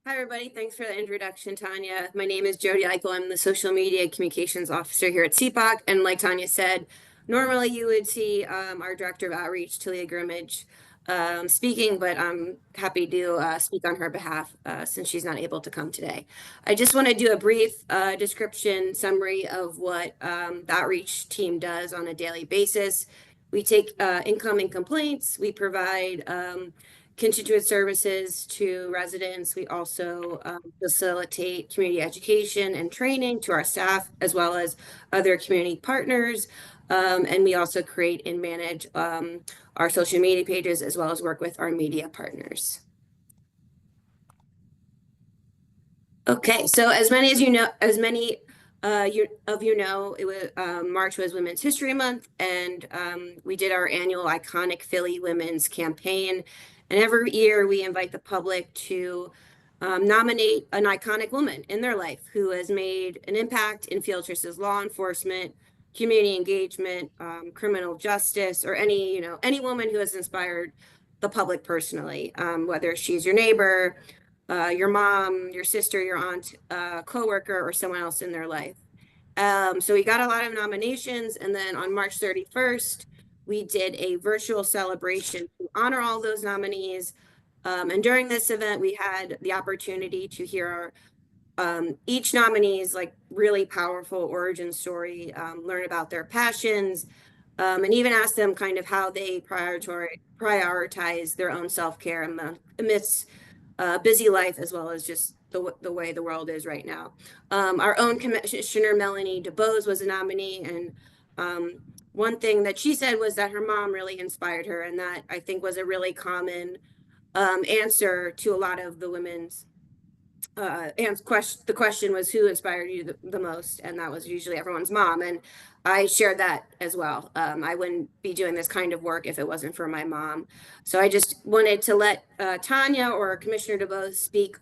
Hi, everybody. Thanks for the introduction, Tanya. My name is Jody Eichel. I'm the Social Media Communications Officer here at CPOC. And like Tanya said, normally you would see our Director of Outreach, Talia Grimmage, speaking, but I'm happy to speak on her behalf since she's not able to come today. I just want to do a brief description summary of what the Outreach team does on a daily basis. We take incoming complaints. We provide constituent services to residents. We also facilitate community education and training to our staff, as well as other community partners. And we also create and manage our social media pages, as well as work with our media partners. Okay, so as many of you know, it was March was Women's History Month, and we did our annual Iconic Philly Women's campaign. And every year we invite the public to nominate an iconic woman in their life who has made an impact in fields such as law enforcement, community engagement, criminal justice, or any woman who has inspired the public personally, whether she's your neighbor, your mom, your sister, your aunt, coworker, or someone else in their life. So we got a lot of nominations, and then on March 31st, we did a virtual celebration to honor all those nominees. And during this event, we had the opportunity to hear each nominee's really powerful origin story, learn about their passions, and even ask them kind of how they prioritize their own self-care amidst busy life, as well as just the way the world is right now. Our own Commissioner Melanie DuBose was a nominee, and one thing that she said was that her mom really inspired her, and that I think was a really common answer to a lot of the women's the question was, who inspired you the most? And that was usually everyone's mom. And I shared that as well. I wouldn't be doing this kind of work if it wasn't for my mom. So I just wanted to let Tanya or Commissioner DuBose speak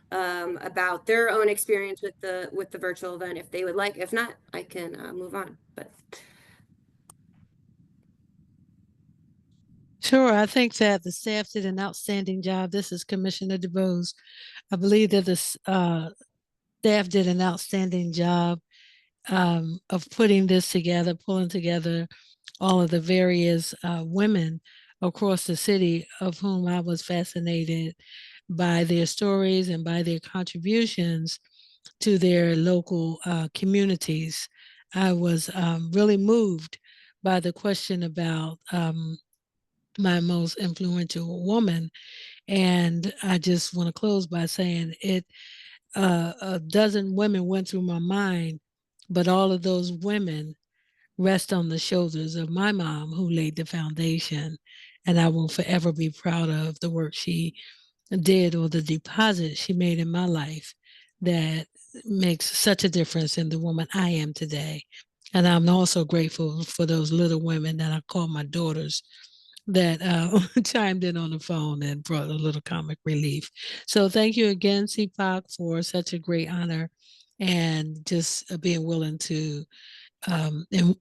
about their own experience with the virtual event if they would like. If not, I can move on. But Sure, I think that the staff did an outstanding job. This is Commissioner DuBose. I believe that the staff did an outstanding job of putting this together, pulling together all of the various women across the city, of whom I was fascinated by their stories and by their contributions to their local communities. I was really moved by the question about my most influential woman. And I just want to close by saying a dozen women went through my mind, but all of those women rest on the shoulders of my mom, who laid the foundation. And I will forever be proud of the work she did, or the deposit she made in my life, that makes such a difference in the woman I am today. And I'm also grateful for those little women that I call my daughters, that chimed in on the phone and brought a little comic relief. So thank you again, CPOC, for such a great honor, and just being willing to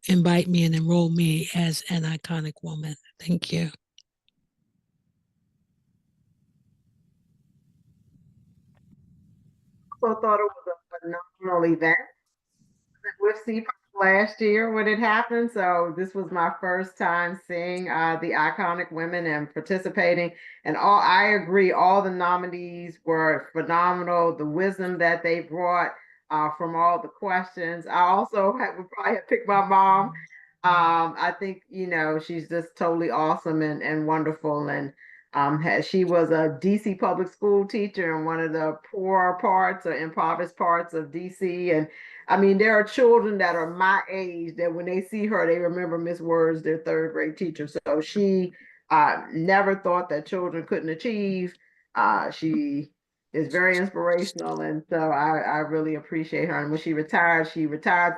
invite me and enroll me as an iconic woman. Thank you. I thought it was a phenomenal event with CPOC last year when it happened. So this was my first time seeing the iconic women and participating. And I agree, all the nominees were phenomenal. The wisdom that they brought from all the questions. I also would probably have picked my mom. I think, she's just totally awesome and wonderful. And She was a DC public school teacher in one of the poorer parts or impoverished parts of DC. And I mean, there are children that are my age that when they see her, they remember Miss Words, their third grade teacher. So she never thought that children couldn't achieve. She is very inspirational. And so I really appreciate her. And when she retired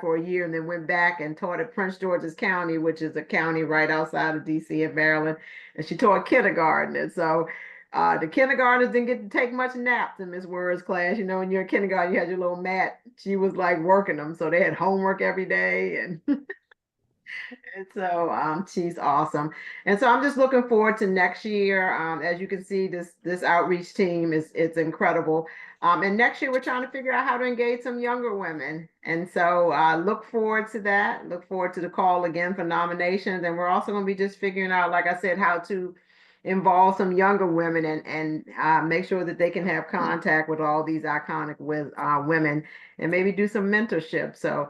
for a year and then went back and taught at Prince George's County, which is a county right outside of DC in Maryland. And she taught kindergarten. And so the kindergartners didn't get to take much naps in Miss Words class. You know, when you're in kindergarten, you had your little mat. She was like working them. So they had homework every day. And and so she's awesome. And so I'm just looking forward to next year. As you can see, this outreach team it's incredible. And next year we're trying to figure out how to engage some younger women. And so look forward to that. Look forward to the call again for nominations. And we're also going to be just figuring out, like I said, how to involve some younger women and make sure that they can have contact with all these iconic women and maybe do some mentorship. So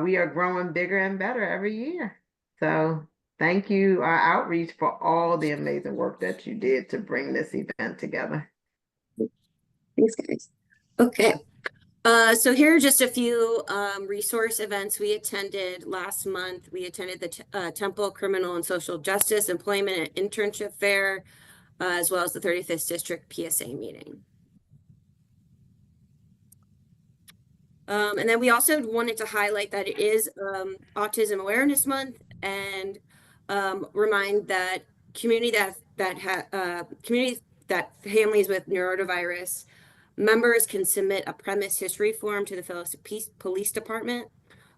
we are growing bigger and better every year. So thank you, Outreach, for all the amazing work that you did to bring this event together. Thanks, guys. Okay. So here are just a few resource events we attended last month. We attended the Temple Criminal and Social Justice Employment and Internship Fair, as well as the 35th District PSA meeting. And then we also wanted to highlight that it is Autism Awareness Month and remind that community that families with neurodiverse members can submit a premise history form to the Philadelphia Police Department.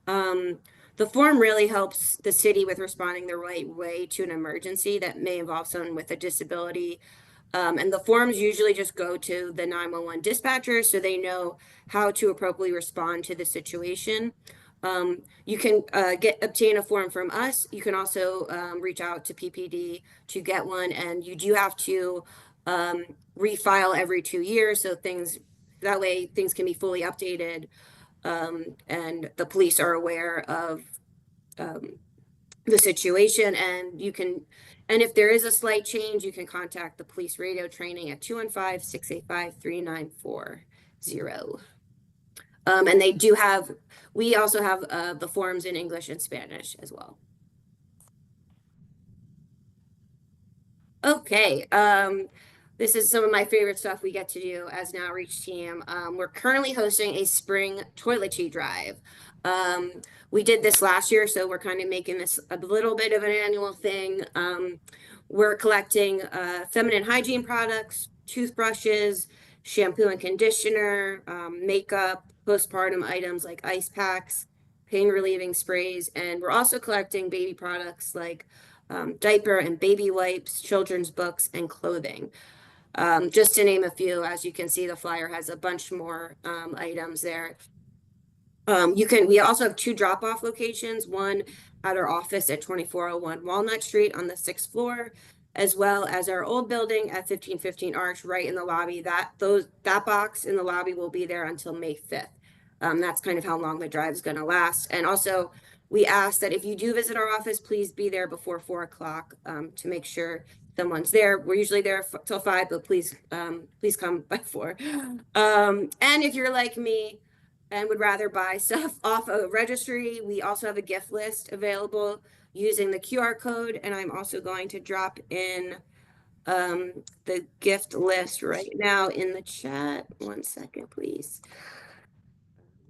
The form really helps the city with responding the right way to an emergency that may involve someone with a disability. And the forms usually just go to the 911 dispatcher so they know how to appropriately respond to the situation. You can obtain a form from us. You can also reach out to PPD to get one, and you do have to refile every 2 years, so that way things can be fully updated, and the police are aware of the situation, and if there is a slight change, you can contact the police radio training at 215-685-3940. And we also have the forms in English and Spanish as well. Okay, this is some of my favorite stuff we get to do as an outreach team. We're currently hosting a spring toiletry drive. We did this last year, so we're kind of making this a little bit of an annual thing. We're collecting feminine hygiene products, toothbrushes, shampoo and conditioner, makeup, postpartum items like ice packs, pain relieving sprays, and we're also collecting baby products like diaper and baby wipes, children's books, and clothing. Just to name a few. As you can see, the flyer has a bunch more items there. We also have 2 drop-off locations, one at our office at 2401 Walnut Street on the 6th floor, as well as our old building at 1515 Arch right in the lobby. That box in the lobby will be there until May 5th. That's kind of how long the drive is going to last. And also, we ask that if you do visit our office, please be there before 4 o'clock to make sure someone's there. We're usually there till 5, but please come by 4. And if you're like me and would rather buy stuff off a registry, we also have a gift list available using the QR code. And I'm also going to drop in the gift list right now in the chat. 1 second, please.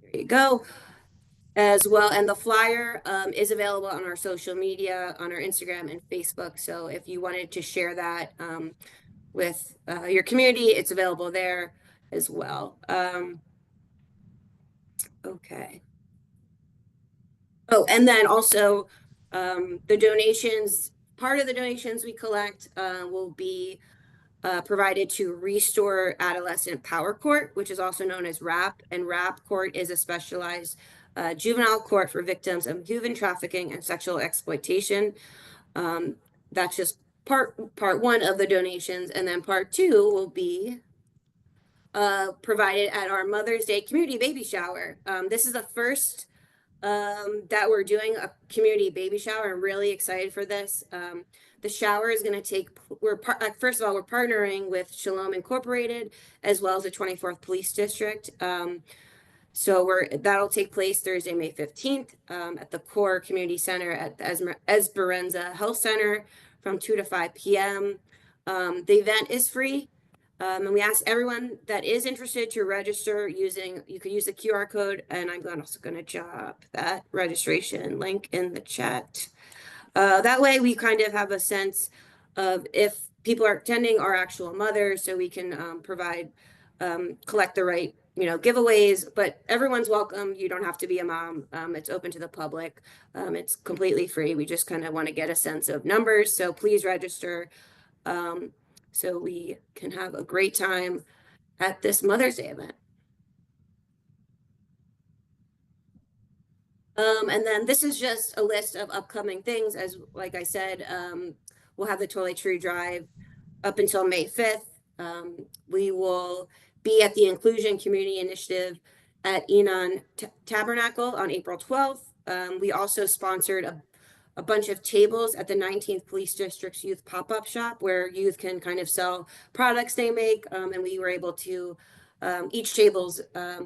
There you go. As well, and the flyer is available on our social media, on our Instagram and Facebook. So if you wanted to share that with your community, it's available there as well. Okay. Oh, and then also the donations, part of the donations we collect will be provided to Restore Adolescent Power Court, which is also known as RAP. And RAP Court is a specialized juvenile court for victims of human trafficking and sexual exploitation. That's just part 1 of the donations. And then part 2 will be provided at our Mother's Day community baby shower. This is the first that we're doing a community baby shower. I'm really excited for this. The shower is going to take, first of all, we're partnering with Shalom Incorporated as well as the 24th Police District. So that'll take place Thursday, May 15th at the Core Community Center at the Esperanza Health Center from 2 to 5 p.m. The event is free. And we ask everyone that is interested to register you could use the QR code, and I'm also going to drop that registration link in the chat. That way we kind of have a sense of if people are attending are actual mothers, so we can collect the right, giveaways, but everyone's welcome. You don't have to be a mom. It's open to the public. It's completely free. We just kind of want to get a sense of numbers. So please register so we can have a great time at this Mother's Day event. And then this is just a list of upcoming things. Like I said, we'll have the toiletry drive up until May 5th. We will be at the Inclusion Community Initiative at Enon Tabernacle on April 12th. We also sponsored a bunch of tables at the 19th Police District's Youth Pop-Up Shop, where youth can kind of sell products they make. And we were able to, each table's a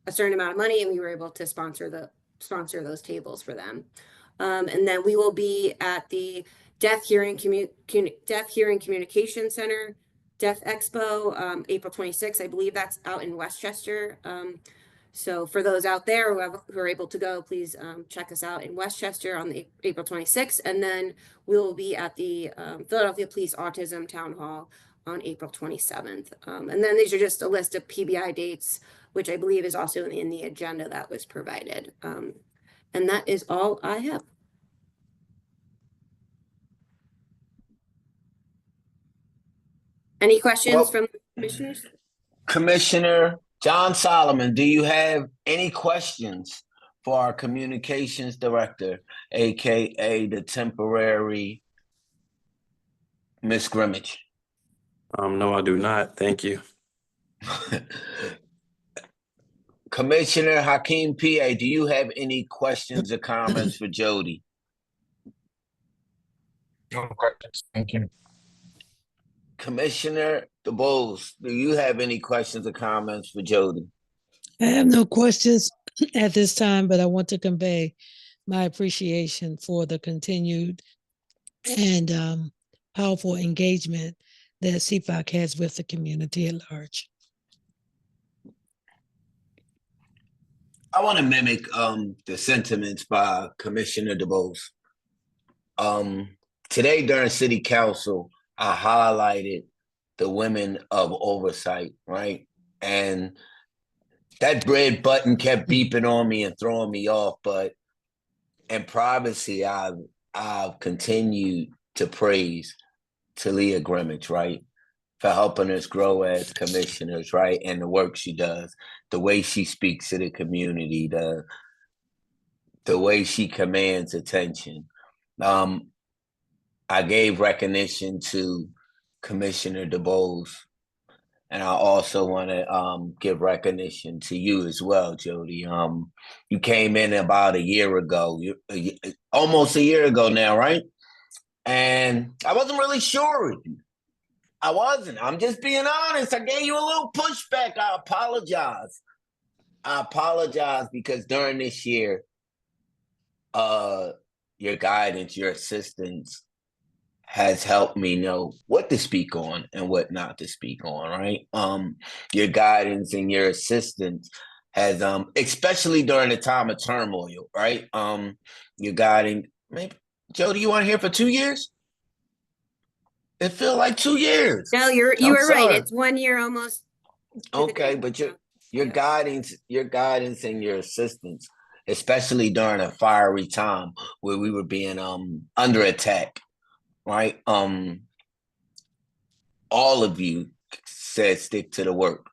certain amount of money, and we were able to sponsor those tables for them. And then we will be at the Deaf Hearing Communication Center, Deaf Expo, April 26th. I believe that's out in Westchester. So for those out there who are able to go, please check us out in Westchester on the April 26th. And then we'll be at the Philadelphia Police Autism Town Hall on April 27th. And then these are just a list of PBI dates, which I believe is also in the agenda that was provided. And that is all I have. Any questions from the commissioners? Commissioner John Solomon, do you have any questions for our communications director, aka the temporary Miss Grimmage? No, I do not. Thank you. Commissioner Hakeem PA, do you have any questions or comments for Jody? No questions. Thank you. Commissioner DeBose, do you have any questions or comments for Jody? I have no questions at this time, but I want to convey my appreciation for the continued and powerful engagement that CPOC has with the community at large. I want to mimic the sentiments by Commissioner DeBose. Today during City Council, I highlighted the women of Oversight, right? And that red button kept beeping on me and throwing me off, but in privacy, I've continued to praise Talia Grimmage, right? For helping us grow as commissioners, right? And the work she does, the way she speaks to the community, the way she commands attention. I gave recognition to Commissioner DeBose, and I also want to give recognition to you as well, Jody. You came in about a year ago, almost a year ago now, right? And I wasn't really sure of you. I wasn't. I'm just being honest. I gave you a little pushback. I apologize. I apologize because during this year, your guidance, your assistance has helped me know what to speak on and what not to speak on, right? Your guidance and your assistance has, especially during the time of turmoil, right? You're guiding, maybe, Jody, you weren't here for 2 years? It feel like 2 years. No, you were right. It's 1 year almost. Okay, but your guidance and your assistance, especially during a fiery time where we were being under attack, right? All of you said stick to the work.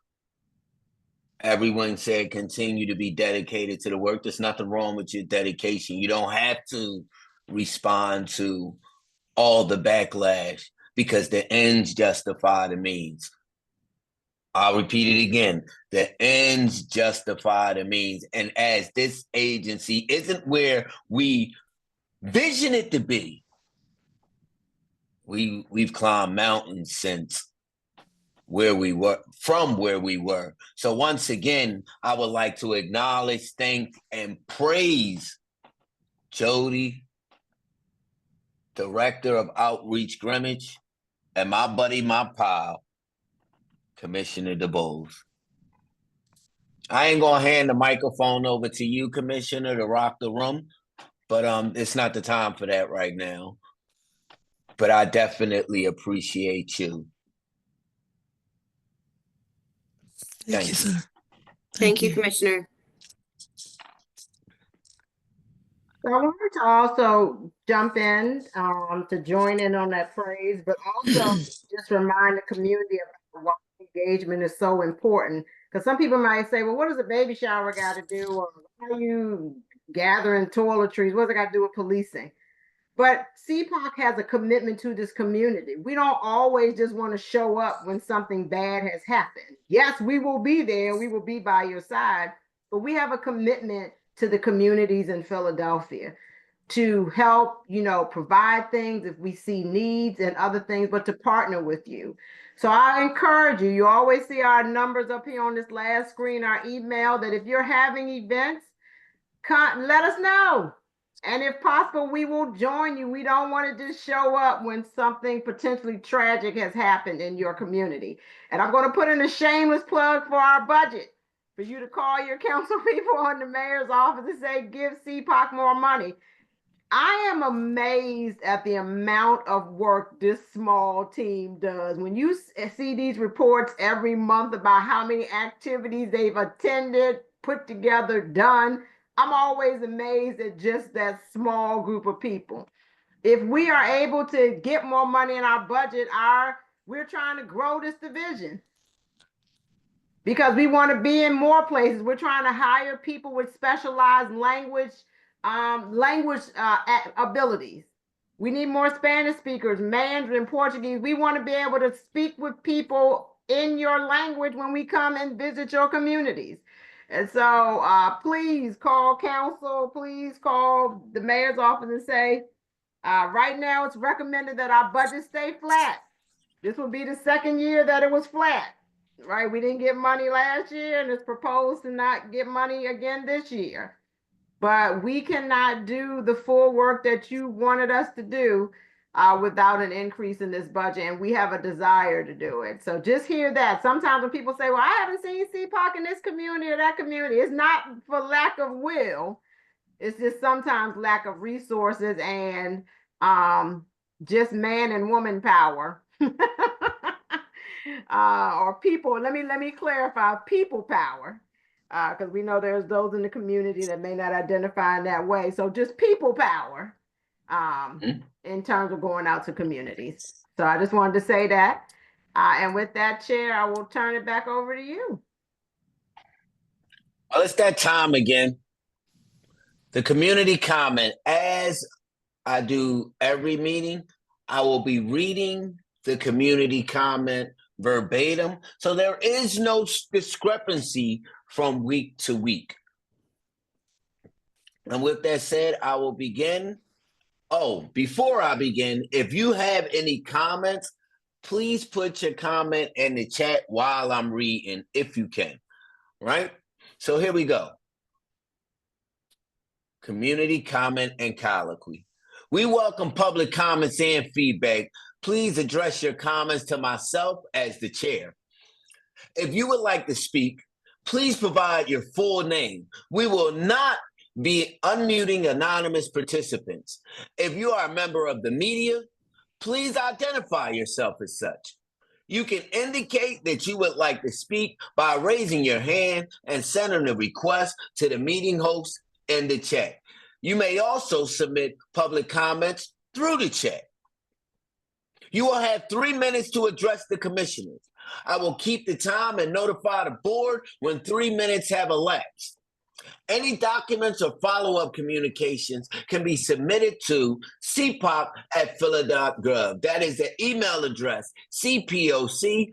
Everyone said continue to be dedicated to the work. There's nothing wrong with your dedication. You don't have to respond to all the backlash because the ends justify the means. I'll repeat it again. The ends justify the means. And as this agency isn't where we vision it to be, we've climbed mountains since where we were, from where we were. So once again, I would like to acknowledge, thank, and praise Jody, Director of Outreach Grimmage, and my buddy, my pal, Commissioner DeBose. I ain't gonna hand the microphone over to you, Commissioner, to rock the room, but it's not the time for that right now. But I definitely appreciate you. Thank you, sir. Thank you, Commissioner. So I wanted to also jump in to join in on that praise, but also just remind the community of why engagement is so important. Because some people might say, well, what does a baby shower got to do? Or why are you gathering toiletries? What's it got to do with policing? But CPOC has a commitment to this community. We don't always just want to show up when something bad has happened. Yes, we will be there. We will be by your side. But we have a commitment to the communities in Philadelphia to help, provide things if we see needs and other things, but to partner with you. So I encourage you, you always see our numbers up here on this last screen, our email, that if you're having events, let us know. And if possible, we will join you. We don't want to just show up when something potentially tragic has happened in your community. And I'm going to put in a shameless plug for our budget for you to call your council people in the mayor's office and say, give CPOC more money. I am amazed at the amount of work this small team does. When you see these reports every month about how many activities they've attended, put together, done, I'm always amazed at just that small group of people. If we are able to get more money in our budget, we're trying to grow this division because we want to be in more places. We're trying to hire people with specialized language abilities. We need more Spanish speakers, Mandarin, Portuguese. We want to be able to speak with people in your language when we come and visit your communities. And so please call council, please call the mayor's office and say, right now it's recommended that our budget stay flat. This will be the second year that it was flat, right? We didn't get money last year and it's proposed to not get money again this year. But we cannot do the full work that you wanted us to do without an increase in this budget, and we have a desire to do it. So just hear that. Sometimes when people say, well, I haven't seen CPOC in this community or that community, it's not for lack of will. It's just sometimes lack of resources and just man and woman power. Or people, let me clarify, people power. Because we know there's those in the community that may not identify in that way. So just people power in terms of going out to communities. So I just wanted to say that. And with that, Chair, I will turn it back over to you. Well, it's that time again. The community comment. As I do every meeting, I will be reading the community comment verbatim. So there is no discrepancy from week to week. And with that said, I will begin. Oh, before I begin, if you have any comments, please put your comment in the chat while I'm reading, if you can, right? So here we go. Community comment and colloquy. We welcome public comments and feedback. Please address your comments to myself as the chair. If you would like to speak, please provide your full name. We will not be unmuting anonymous participants. If you are a member of the media, please identify yourself as such. You can indicate that you would like to speak by raising your hand and sending a request to the meeting host in the chat. You may also submit public comments through the chat. You will have 3 minutes to address the commissioners. I will keep the time and notify the board when 3 minutes have elapsed. Any documents or follow-up communications can be submitted to cpoc@phila.gov. That is the email address, CPOC,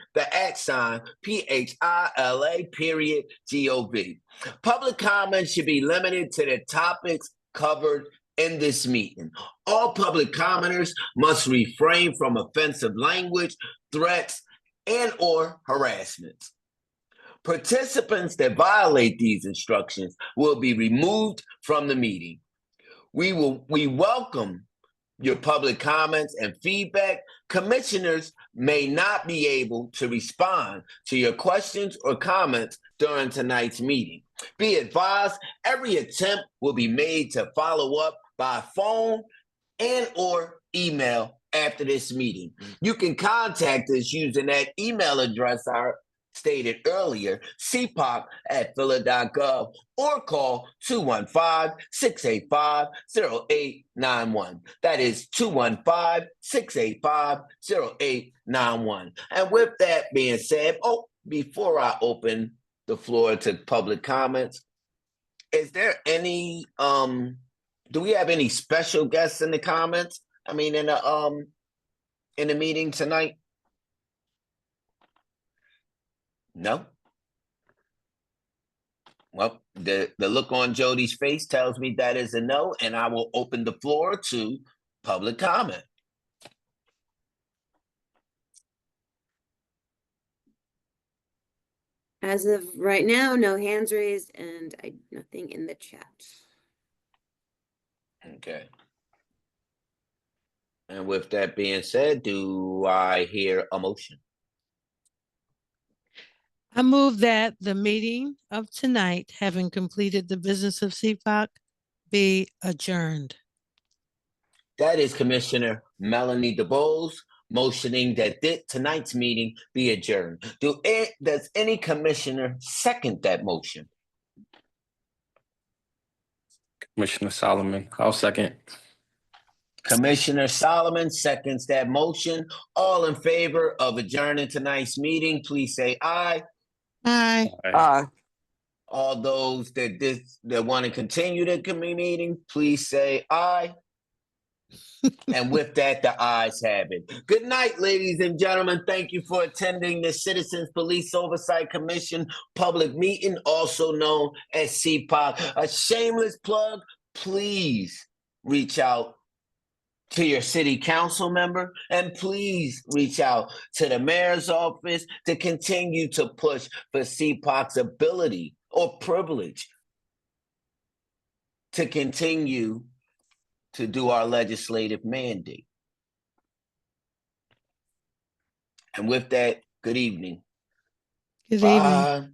@PHILA.gov. Public comments should be limited to the topics covered in this meeting. All public commenters must refrain from offensive language, threats, and or harassment. Participants that violate these instructions will be removed from the meeting. We welcome your public comments and feedback. Commissioners may not be able to respond to your questions or comments during tonight's meeting. Be advised, every attempt will be made to follow up by phone and or email after this meeting. You can contact us using that email address I stated earlier, cpoc@phila.gov, or call 215-685-0891. That is 215-685-0891. And with that being said, before I open the floor to public comments, is there any do we have any special guests in the comments? I mean, in the meeting tonight? No. Well, the look on Jody's face tells me that is a no, and I will open the floor to public comment. As of right now, no hands raised and nothing in the chat. Okay. And with that being said, do I hear a motion? I move that the meeting of tonight, having completed the business of CPOC, be adjourned. That is Commissioner Melanie DeBose motioning that tonight's meeting be adjourned. Does any commissioner second that motion? Commissioner Solomon, I'll second. Commissioner Solomon seconds that motion. All in favor of adjourning tonight's meeting, please say aye. Aye. Aye. All those that want to continue the meeting, please say aye. And with that, the ayes have it. Good night, ladies and gentlemen. Thank you for attending the Citizens Police Oversight Commission public meeting, also known as CPOC. A shameless plug, please reach out to your city council member, and please reach out to the mayor's office to continue to push for CPOC's ability or privilege to continue to do our legislative mandate. And with that, good evening. Good evening. Bye.